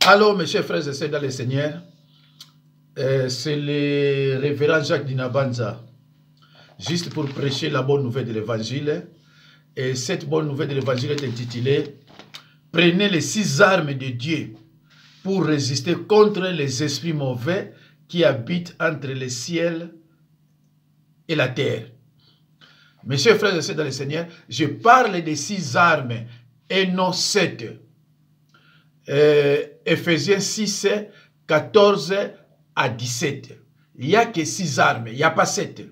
Alors, mes chers frères et sœurs dans le Seigneur, c'est le révérend Jacques Dinabanza, juste pour prêcher la bonne nouvelle de l'Évangile. Et cette bonne nouvelle de l'Évangile est intitulée « Prenez les 6 armes de Dieu pour résister contre les esprits mauvais qui habitent entre le ciel et la terre. » Mes chers frères et sœurs dans le Seigneur, je parle des 6 armes et non 7. Ephésiens 6, 14 à 17. Il n'y a que 6 armes, il n'y a pas 7.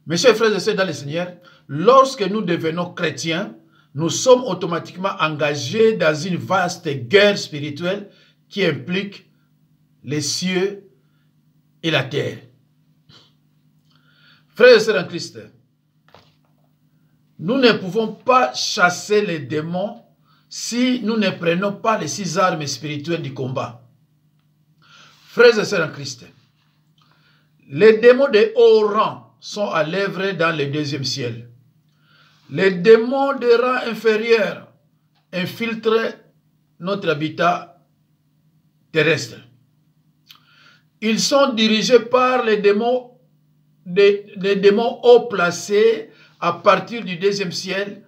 Mes chers frères et sœurs dans le Seigneur, lorsque nous devenons chrétiens, nous sommes automatiquement engagés dans une vaste guerre spirituelle qui implique les cieux et la terre. Frères et sœurs en Christ, nous ne pouvons pas chasser les démons si nous ne prenons pas les 6 armes spirituelles du combat. Frères et sœurs en Christ, les démons de haut rang sont à l'œuvre dans le 2e ciel. Les démons de rang inférieur infiltrent notre habitat terrestre. Ils sont dirigés par les démons haut placés à partir du 2e ciel.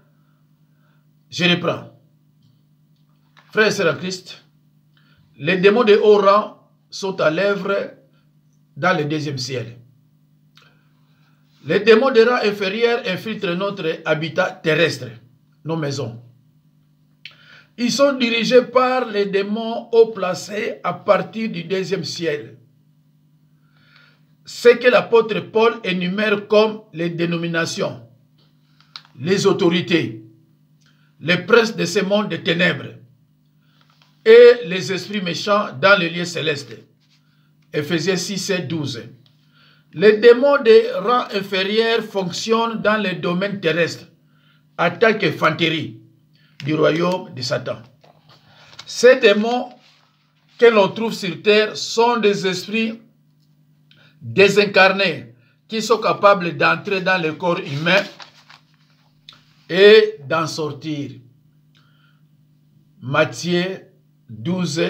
Je reprends. Frères et sœurs en Christ, les démons de haut rang sont à l'œuvre dans le 2e ciel. Les démons de rang inférieur infiltrent notre habitat terrestre, nos maisons. Ils sont dirigés par les démons haut placés à partir du 2e ciel. Ce que l'apôtre Paul énumère comme les dénominations, les autorités, les princes de ce monde de ténèbres et les esprits méchants dans les lieux célestes. Ephésiens 6, 12. Les démons de rang inférieur fonctionnent dans les domaines terrestres en tant qu'infanterie du royaume de Satan. Ces démons que l'on trouve sur terre sont des esprits désincarnés qui sont capables d'entrer dans le corps humain et d'en sortir. Matthieu 12,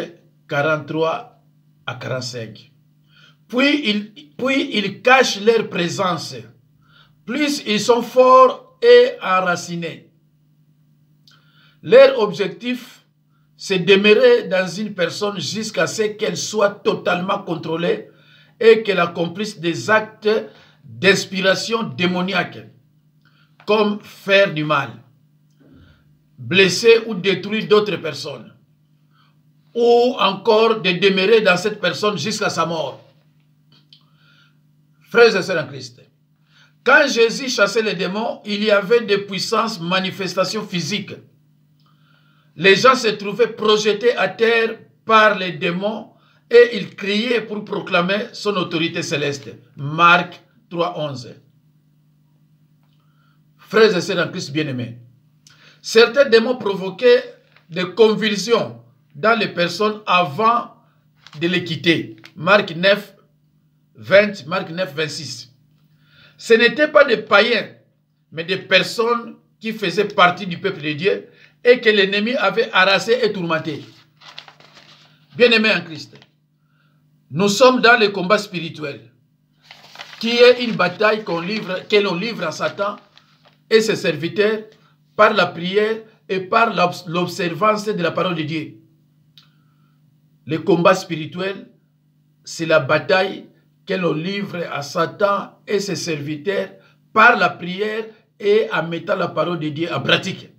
43 à 45. Puis ils cachent leur présence. Plus ils sont forts et enracinés. Leur objectif, c'est de demeurer dans une personne jusqu'à ce qu'elle soit totalement contrôlée et qu'elle accomplisse des actes d'inspiration démoniaque, comme faire du mal, blesser ou détruire d'autres personnes, ou encore de demeurer dans cette personne jusqu'à sa mort. Frères et sœurs en Christ, quand Jésus chassait les démons, il y avait des puissances, manifestations physiques. Les gens se trouvaient projetés à terre par les démons et ils criaient pour proclamer son autorité céleste. Marc 3, 11. Frères et sœurs en Christ bien-aimés, certains démons provoquaient des convulsions dans les personnes avant de les quitter. Marc 9, 20, Marc 9, 26. Ce n'étaient pas des païens, mais des personnes qui faisaient partie du peuple de Dieu et que l'ennemi avait harassé et tourmenté. Bien-aimés en Christ, nous sommes dans le combat spirituel, qui est une bataille que l'on livre à Satan et ses serviteurs par la prière et par l'observance de la parole de Dieu. Le combat spirituel, c'est la bataille que l'on livre à Satan et ses serviteurs par la prière et en mettant la parole de Dieu en pratique.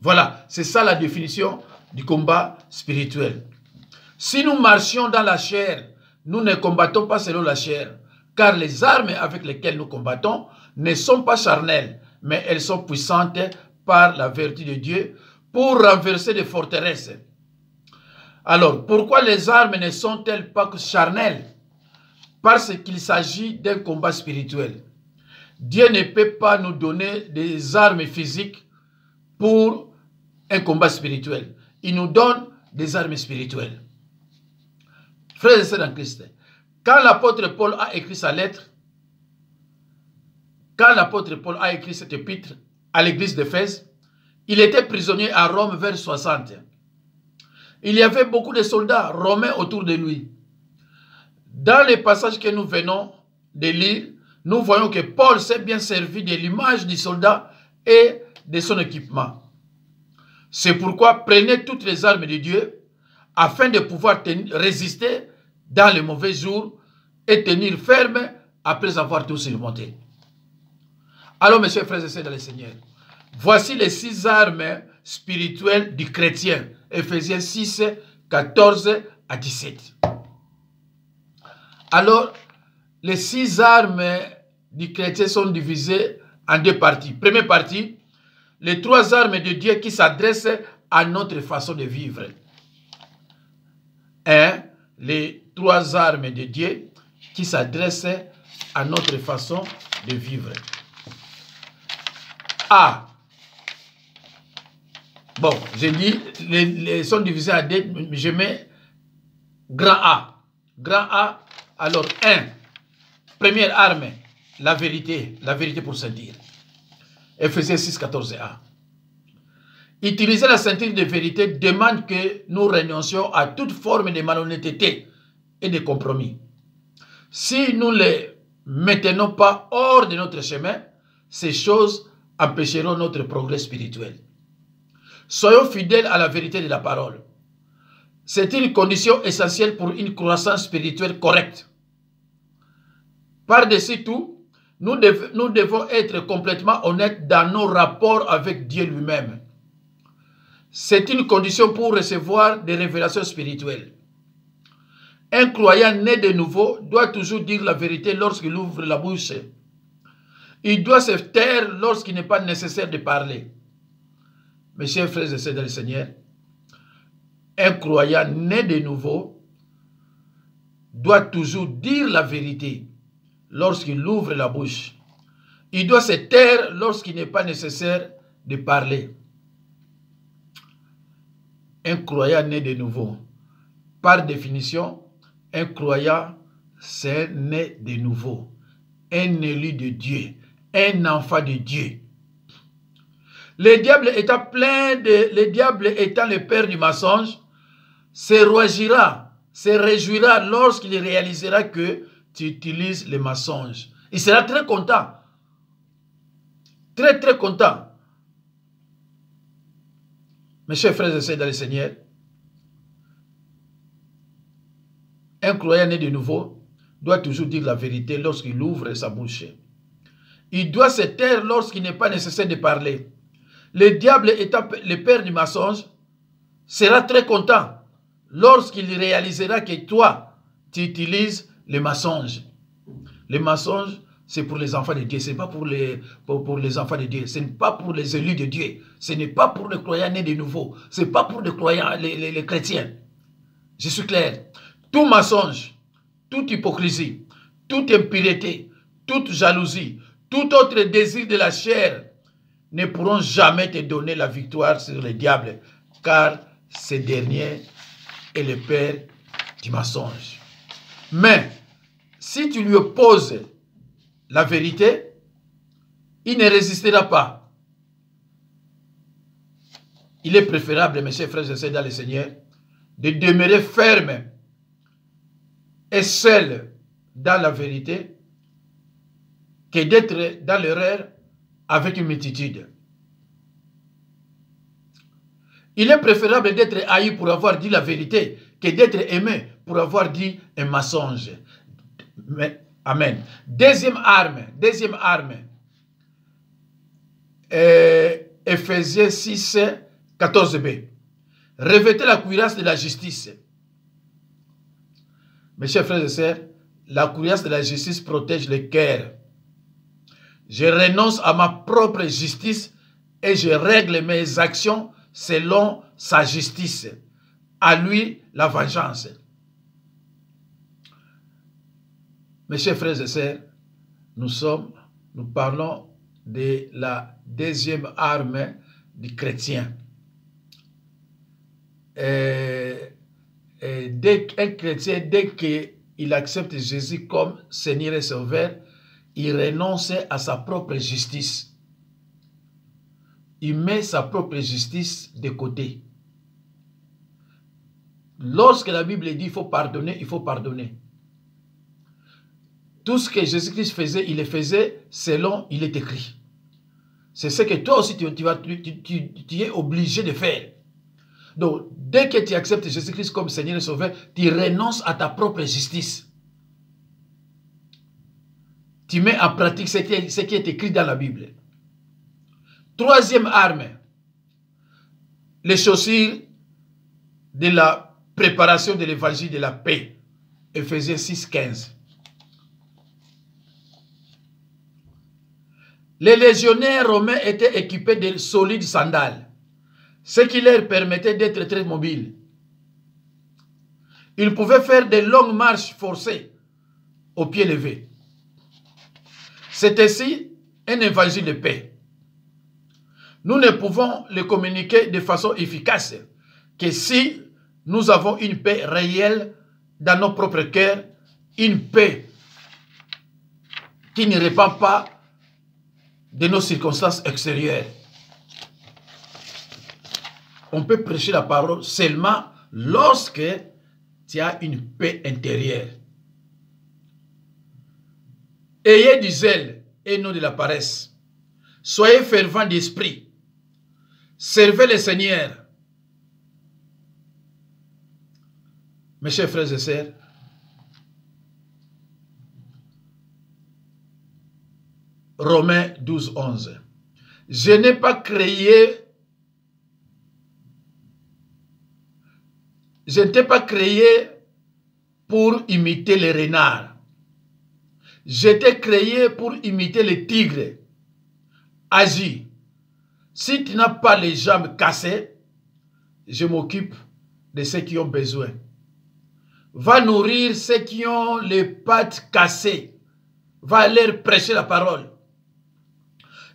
Voilà, c'est ça la définition du combat spirituel. Si nous marchions dans la chair, nous ne combattons pas selon la chair, car les armes avec lesquelles nous combattons ne sont pas charnelles, mais elles sont puissantes par la vertu de Dieu pour renverser des forteresses. Alors, pourquoi les armes ne sont-elles pas charnelles? Parce qu'il s'agit d'un combat spirituel. Dieu ne peut pas nous donner des armes physiques pour un combat spirituel. Il nous donne des armes spirituelles. Frères et sœurs en Christ, quand l'apôtre Paul a écrit sa lettre, quand l'apôtre Paul a écrit cette épître à l'église d'Éphèse, il était prisonnier à Rome vers 60. il y avait beaucoup de soldats romains autour de lui. Dans les passages que nous venons de lire, nous voyons que Paul s'est bien servi de l'image du soldat et de son équipement. C'est pourquoi prenez toutes les armes de Dieu afin de pouvoir résister dans les mauvais jours et tenir ferme après avoir tout surmonté. Alors, mes chers frères et sœurs dans le Seigneur, voici les 6 armes spirituelles du chrétien. Ephésiens 6, 14 à 17. Alors, les 6 armes du chrétien sont divisées en 2 parties. Première partie, les 3 armes de Dieu qui s'adressent à notre façon de vivre. 1. Les 3 armes de Dieu qui s'adressent à notre façon de vivre. A. Bon, j'ai dit, les sont divisés en 2, je mets grand A. Grand A, alors 1. Première arme, la vérité pour se dire. Ephésiens 6, 14a. Utiliser la ceinture de vérité demande que nous renoncions à toute forme de malhonnêteté et de compromis. Si nous ne les maintenons pas hors de notre chemin, ces choses empêcheront notre progrès spirituel. Soyons fidèles à la vérité de la parole. C'est une condition essentielle pour une croissance spirituelle correcte. Par-dessus tout, nous devons être complètement honnêtes dans nos rapports avec Dieu lui-même. C'est une condition pour recevoir des révélations spirituelles. Un croyant né de nouveau doit toujours dire la vérité lorsqu'il ouvre la bouche. Il doit se taire lorsqu'il n'est pas nécessaire de parler. Mes chers frères et sœurs dans le Seigneur, un croyant né de nouveau doit toujours dire la vérité lorsqu'il ouvre la bouche. Il doit se taire lorsqu'il n'est pas nécessaire de parler. Un croyant né de nouveau. Par définition, un croyant, c'est né de nouveau. Un élu de Dieu. Un enfant de Dieu. Le diable étant le père du mensonge, se réjouira lorsqu'il réalisera que tu utilises le mensonge. Il sera très content. Très, très content. Mes chers frères et sœurs dans le Seigneur, un croyant né de nouveau doit toujours dire la vérité lorsqu'il ouvre sa bouche. Il doit se taire lorsqu'il n'est pas nécessaire de parler. Le diable étant le père du mensonge sera très content lorsqu'il réalisera que toi, tu utilises le mensonge. Le mensonge, c'est pour les enfants de Dieu, ce n'est pas pour les enfants de Dieu, ce n'est pas pour les élus de Dieu, ce n'est pas pour les croyants nés de nouveau, ce n'est pas pour les croyants, les chrétiens. Je suis clair. Tout mensonge, toute hypocrisie, toute impureté, toute jalousie, tout autre désir de la chair ne pourront jamais te donner la victoire sur le diable, car ce dernier est le père du mensonge. Mais, si tu lui opposes la vérité, il ne résistera pas. Il est préférable, mes chers frères et sœurs dans le Seigneur, de demeurer ferme et seul dans la vérité que d'être dans l'erreur avec une multitude. Il est préférable d'être haï pour avoir dit la vérité que d'être aimé pour avoir dit un mensonge. Mais, amen. Deuxième arme. Ephésiens 6, 14b. Revêtez la cuirasse de la justice. Mes chers frères et sœurs, la cuirasse de la justice protège le cœur. Je renonce à ma propre justice et je règle mes actions selon sa justice. À lui la vengeance. Mes chers frères et sœurs, nous parlons de la deuxième arme du chrétien. Un chrétien, dès qu'il accepte Jésus comme Seigneur et Sauveur, il renonce à sa propre justice. Il met sa propre justice de côté. Lorsque la Bible dit qu'il faut pardonner, il faut pardonner. Tout ce que Jésus-Christ faisait, il le faisait selon il est écrit. C'est ce que toi aussi tu es obligé de faire. Donc, dès que tu acceptes Jésus-Christ comme Seigneur et Sauveur, tu renonces à ta propre justice. Tu mets en pratique ce qui est écrit dans la Bible. Troisième arme, les chaussures de la préparation de l'évangile de la paix. Éphésiens 6, 15. Les légionnaires romains étaient équipés de solides sandales, ce qui leur permettait d'être très mobiles. Ils pouvaient faire de longues marches forcées aux pieds levés. C'est ainsi un évangile de paix. Nous ne pouvons le communiquer de façon efficace que si nous avons une paix réelle dans nos propres cœurs, une paix qui ne répand pas de nos circonstances extérieures. On peut prêcher la parole seulement lorsque tu as une paix intérieure. Ayez du zèle et non de la paresse. Soyez fervents d'esprit. Servez le Seigneur. Mes chers frères et sœurs, Romains 12, 11. Je n'ai pas créé pour imiter les renards. J'étais créé pour imiter les tigres. Agis. Si tu n'as pas les jambes cassées, je m'occupe de ceux qui ont besoin. Va nourrir ceux qui ont les pattes cassées. Va leur prêcher la parole.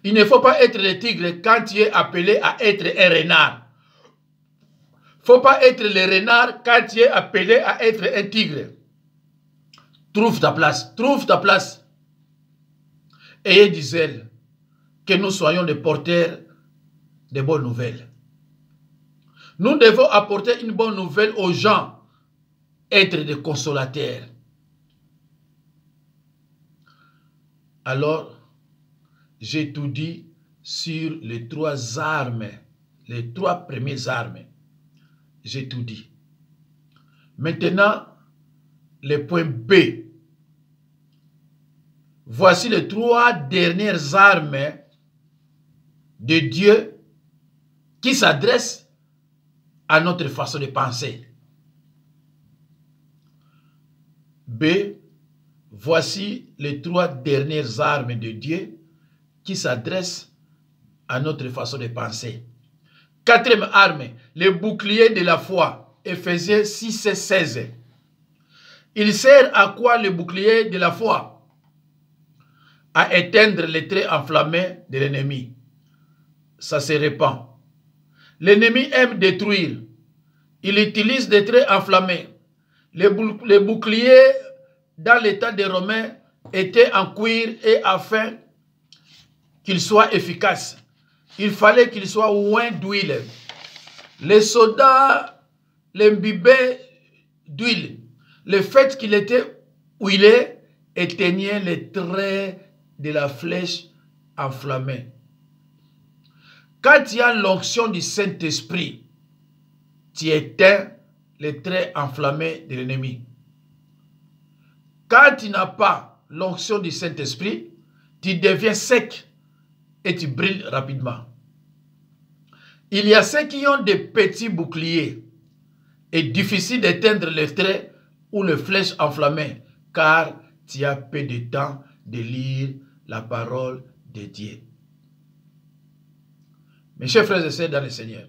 Il ne faut pas être le tigre quand tu es appelé à être un renard. Il ne faut pas être le renard quand tu es appelé à être un tigre. Trouve ta place. Trouve ta place. Ayez du zèle. Que nous soyons des porteurs de bonnes nouvelles. Nous devons apporter une bonne nouvelle aux gens. Être des consolateurs. Alors, j'ai tout dit sur les trois armes, les trois premières armes. J'ai tout dit. Maintenant, le point B. Voici les trois dernières armes de Dieu qui s'adressent à notre façon de penser. B. Voici les trois dernières armes de Dieu qui s'adressent à notre façon de penser. Quatrième arme, le bouclier de la foi. Éphésiens 6 et 16. Il sert à quoi le bouclier de la foi? À éteindre les traits enflammés de l'ennemi. Ça se répand. L'ennemi aime détruire. Il utilise des traits enflammés. Les boucliers dans l'état des Romains étaient en cuir et afin qu'il soit efficace, il fallait qu'il soit oint d'huile. Les soldats l'imbibaient d'huile. Le fait qu'il était huilé éteignait les traits de la flèche enflammée. Quand il y a l'onction du Saint-Esprit, tu éteins les traits enflammés de l'ennemi. Quand tu n'as pas l'onction du Saint-Esprit, tu deviens sec et tu brilles rapidement. Il y a ceux qui ont des petits boucliers et difficile d'éteindre les traits ou les flèches enflammées car tu as peu de temps de lire la parole de Dieu. Mes chers frères et sœurs dans le Seigneur,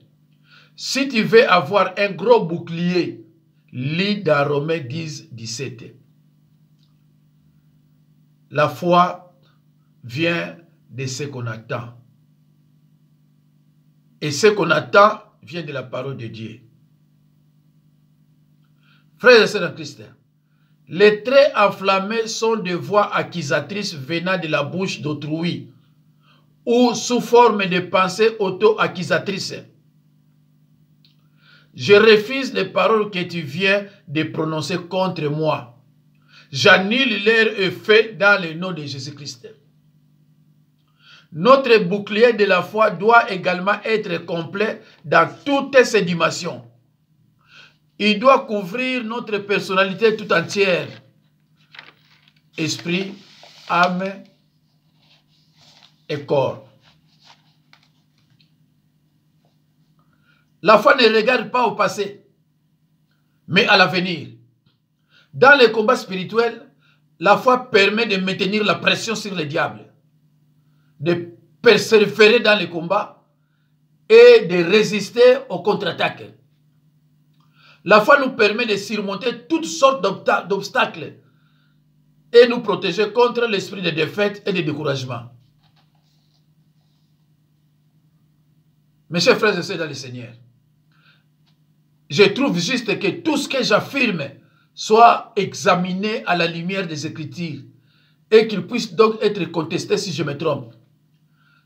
si tu veux avoir un gros bouclier, lis dans Romains 10, 17. La foi vient de ce qu'on attend. Et ce qu'on attend vient de la parole de Dieu. Frères et sœurs en Christ, les traits enflammés sont des voix accusatrices venant de la bouche d'autrui ou sous forme de pensées auto-accusatrices. je refuse les paroles que tu viens de prononcer contre moi. J'annule leur effet dans le nom de Jésus-Christ. Notre bouclier de la foi doit également être complet dans toutes ses dimensions. Il doit couvrir notre personnalité tout entière. Esprit, âme et corps. La foi ne regarde pas au passé, mais à l'avenir. Dans les combats spirituels, la foi permet de maintenir la pression sur le diable, de persévérer dans les combats et de résister aux contre-attaques. La foi nous permet de surmonter toutes sortes d'obstacles et nous protéger contre l'esprit de défaite et de découragement. Mes chers frères et sœurs dans le Seigneur, je trouve juste que tout ce que j'affirme soit examiné à la lumière des Écritures et qu'il puisse donc être contesté si je me trompe.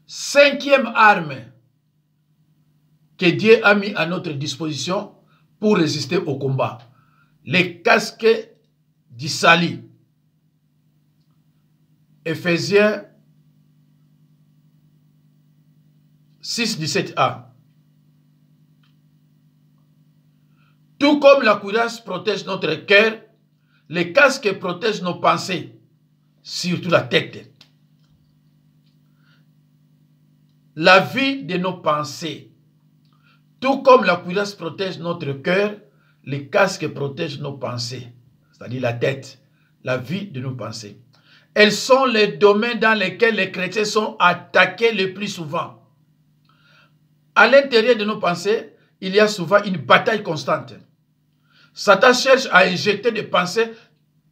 Cinquième arme que Dieu a mis à notre disposition pour résister au combat. Les casques du salut. Ephésiens 6, 17a. Tout comme la cuirasse protège notre cœur, les casques protègent nos pensées, surtout la tête. La vie de nos pensées. Tout comme la cuirasse protège notre cœur, les casques protègent nos pensées, c'est-à-dire la tête, la vie de nos pensées. Elles sont les domaines dans lesquels les chrétiens sont attaqués le plus souvent. À l'intérieur de nos pensées, il y a souvent une bataille constante. Satan cherche à injecter des pensées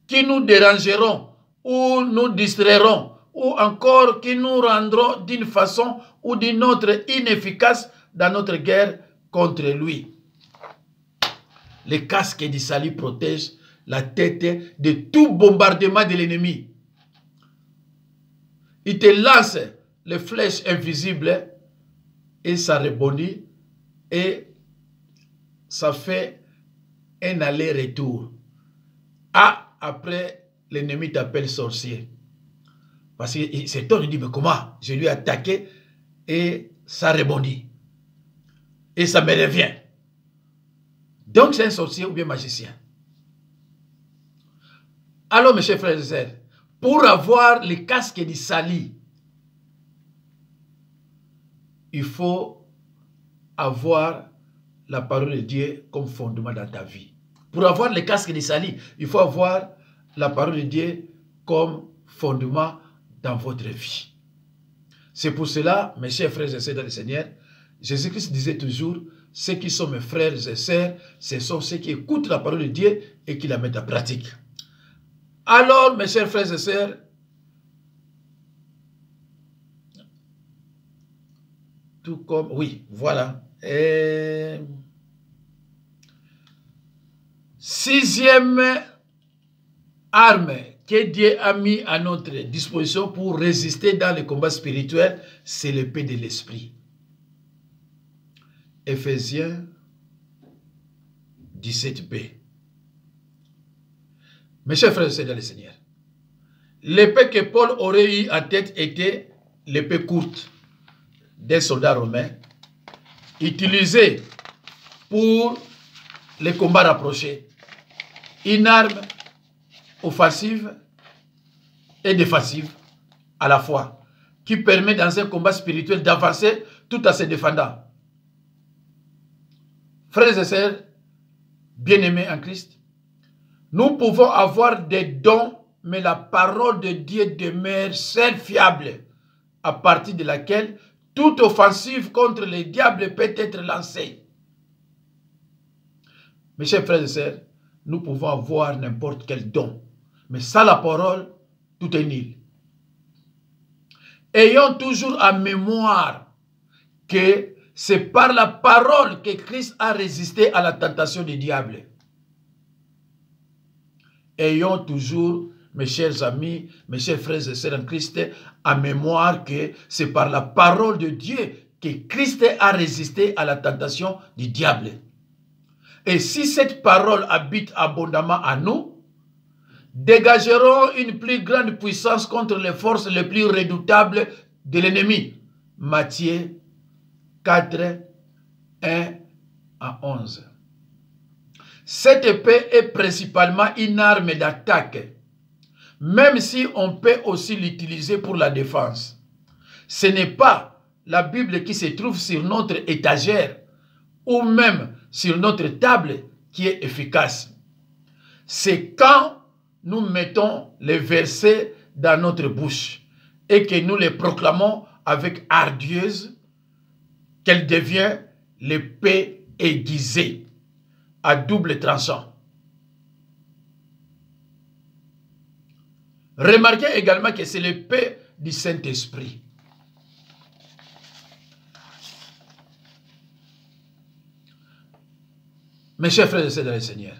qui nous dérangeront ou nous distrairont ou encore qui nous rendront d'une façon ou d'une autre inefficaces dans notre guerre contre lui. Les casques du salut protègent la tête de tout bombardement de l'ennemi. Il te lance les flèches invisibles et ça rebondit et ça fait un aller-retour. Ah, après, l'ennemi t'appelle sorcier. Parce qu'il s'étonne, il dit, mais comment? Je lui ai attaqué et ça rebondit. Et ça me revient. Donc c'est un sorcier ou bien magicien. Alors mes chers frères et sœurs, pour avoir le casque du salut, il faut avoir la parole de Dieu comme fondement dans ta vie. Pour avoir le casque du salut, il faut avoir la parole de Dieu comme fondement dans votre vie. C'est pour cela, mes chers frères et sœurs dans le Seigneur, Jésus-Christ disait toujours, ceux qui sont mes frères et sœurs, ce sont ceux qui écoutent la parole de Dieu et qui la mettent en pratique. Alors, mes chers frères et sœurs, tout comme, oui, voilà. Sixième arme que Dieu a mis à notre disposition pour résister dans les combats spirituels, c'est l'épée de l'esprit. Ephésiens 17b. Mes chers frères et sœurs dans le Seigneur, l'épée que Paul aurait eu en tête était l'épée courte d'un soldat romain, utilisée pour les combats rapprochés. Une arme offensive et défensive à la fois, qui permet dans un combat spirituel d'avancer tout en se défendant. Frères et sœurs, bien-aimés en Christ, nous pouvons avoir des dons, mais la parole de Dieu demeure seule fiable, à partir de laquelle toute offensive contre les diables peut être lancée. Mes chers frères et sœurs, nous pouvons avoir n'importe quel don, mais sans la parole, tout est nul. Ayons toujours en mémoire que c'est par la parole que Christ a résisté à la tentation du diable. Ayons toujours, mes chers amis, mes chers frères et sœurs en Christ, en mémoire que c'est par la parole de Dieu que Christ a résisté à la tentation du diable. Et si cette parole habite abondamment en nous, dégagerons une plus grande puissance contre les forces les plus redoutables de l'ennemi. Matthieu 4, 1 à 11. Cette épée est principalement une arme d'attaque, même si on peut aussi l'utiliser pour la défense. Ce n'est pas la Bible qui se trouve sur notre étagère ou même sur notre table qui est efficace. C'est quand nous mettons les versets dans notre bouche et que nous les proclamons avec hardiesse qu'elle devient l'épée aiguisée à double tranchant. Remarquez également que c'est l'épée du Saint-Esprit. Mes chers frères et sœurs dans le Seigneur,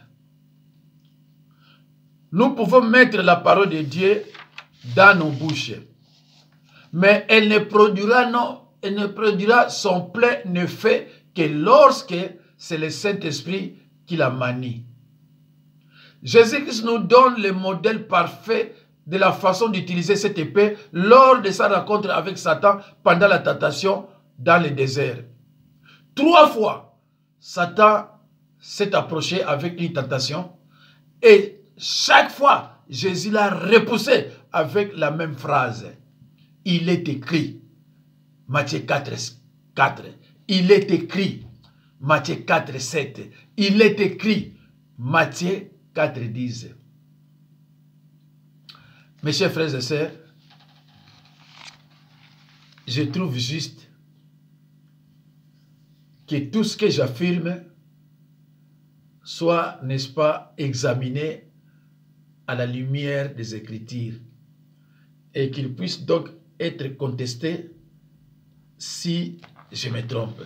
nous pouvons mettre la parole de Dieu dans nos bouches, mais elle ne produira son plein effet que lorsque c'est le Saint-Esprit qui la manie. Jésus-Christ nous donne le modèle parfait de la façon d'utiliser cette épée lors de sa rencontre avec Satan pendant la tentation dans le désert. 3 fois, Satan s'est approché avec une tentation et chaque fois, Jésus l'a repoussé avec la même phrase. Il est écrit, Matthieu 4, 4. Il est écrit, Matthieu 4, 7. Il est écrit, Matthieu 4, 10. Mes chers frères et sœurs, je trouve juste que tout ce que j'affirme soit, n'est-ce pas, examiné à la lumière des Écritures et qu'il puisse donc être contesté si je me trompe.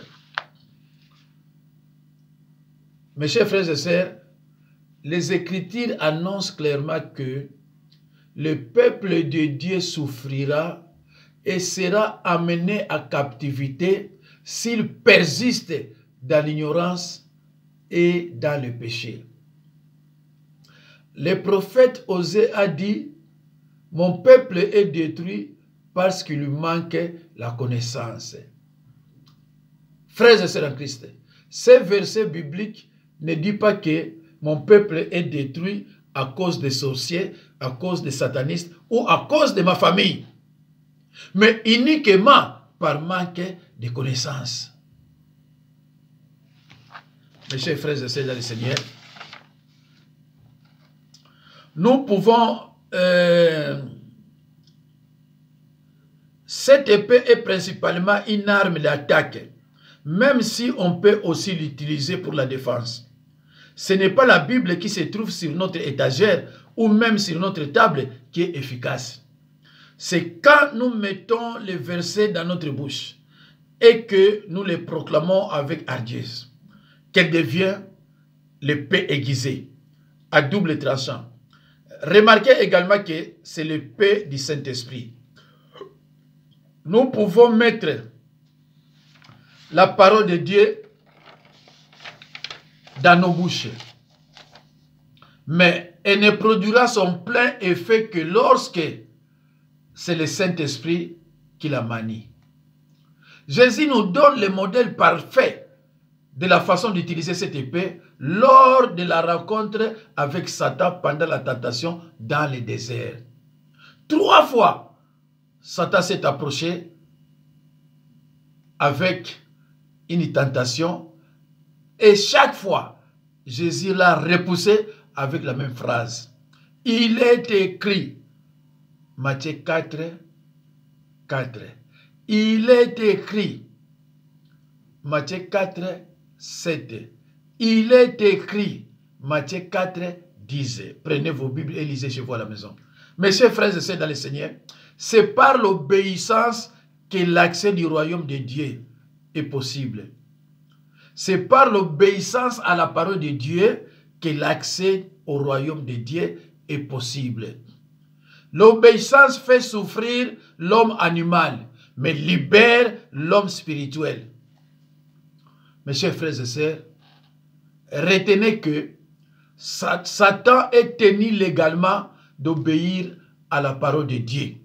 Mes chers frères et sœurs, les Écritures annoncent clairement que le peuple de Dieu souffrira et sera amené à captivité s'il persiste dans l'ignorance et dans le péché. Le prophète Osée a dit, « Mon peuple est détruit parce qu'il lui manque la connaissance. » Frères et sœurs en Christ, ce verset biblique ne dit pas que mon peuple est détruit à cause des sorciers, à cause des satanistes ou à cause de ma famille, mais uniquement par manque de connaissance. Mes chers frères et sœurs dans le Seigneur, nous pouvons... cette épée est principalement une arme d'attaque, même si on peut aussi l'utiliser pour la défense. Ce n'est pas la Bible qui se trouve sur notre étagère ou même sur notre table qui est efficace. C'est quand nous mettons les versets dans notre bouche et que nous les proclamons avec hardiesse qu'elle devient l'épée aiguisée à double tranchant. Remarquez également que c'est l'épée du Saint-Esprit. Nous pouvons mettre la parole de Dieu dans nos bouches, mais elle ne produira son plein effet que lorsque c'est le Saint-Esprit qui la manie. Jésus nous donne le modèle parfait de la façon d'utiliser cette épée lors de la rencontre avec Satan pendant la tentation dans le désert. 3 fois, Satan s'est approché avec une tentation et chaque fois, Jésus l'a repoussé avec la même phrase. Il est écrit, Matthieu 4, 4. Il est écrit, Matthieu 4, 7. Il est écrit, Matthieu 4, 10. Prenez vos Bibles et lisez chez vous à la maison. Mes chers frères et sœurs dans le Seigneur, c'est par l'obéissance que l'accès du royaume de Dieu est possible. C'est par l'obéissance à la parole de Dieu que l'accès au royaume de Dieu est possible. L'obéissance fait souffrir l'homme animal, mais libère l'homme spirituel. Mes chers frères et sœurs, retenez que Satan est tenu légalement d'obéir à la parole de Dieu.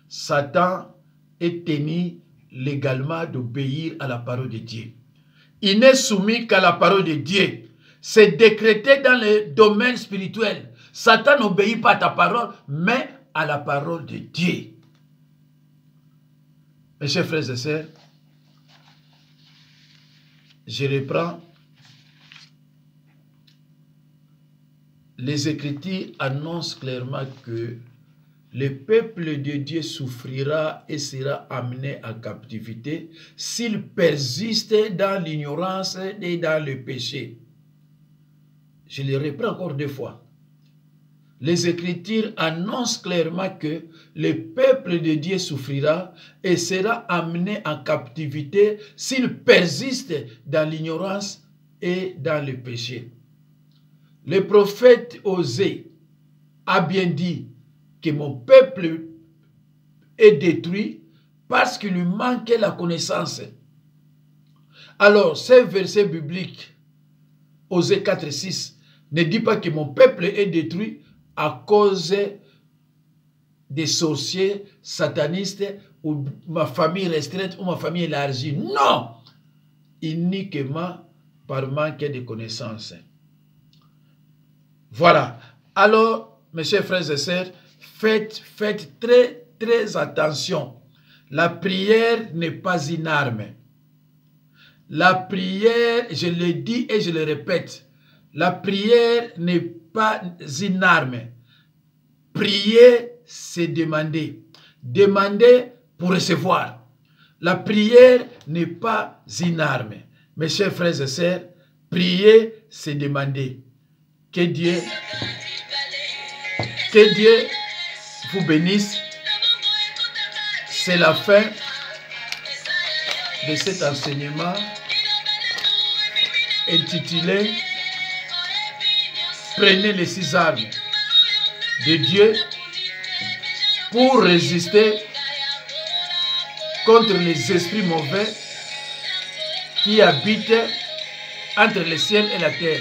Satan est tenu légalement d'obéir à la parole de Dieu. Il n'est soumis qu'à la parole de Dieu. C'est décrété dans le domaine spirituel. Satan n'obéit pas à ta parole, mais à la parole de Dieu. Mes chers frères et sœurs, je reprends. Les Écritures annoncent clairement que le peuple de Dieu souffrira et sera amené en captivité s'il persiste dans l'ignorance et dans le péché. Je le reprends encore 2 fois. Les Écritures annoncent clairement que le peuple de Dieu souffrira et sera amené en captivité s'il persiste dans l'ignorance et dans le péché. Le prophète Osée a bien dit que mon peuple est détruit parce qu'il lui manquait la connaissance. Alors, ce verset biblique, Osée 4:6, ne dit pas que mon peuple est détruit à cause des sorciers satanistes ou ma famille restreinte ou ma famille élargie. Non! Uniquement par manque de connaissances. Voilà. Alors, mes chers frères et sœurs, faites très attention. La prière n'est pas une arme. La prière, je le dis et je le répète, la prière n'est pas une arme. Prier, c'est demander. Demander pour recevoir. La prière n'est pas une arme. Mes chers frères et sœurs, prier, c'est demander. Que Dieu vous bénisse. C'est la fin de cet enseignement intitulé « Prenez les 6 armes de Dieu pour résister contre les esprits mauvais qui habitent entre le ciel et la terre. »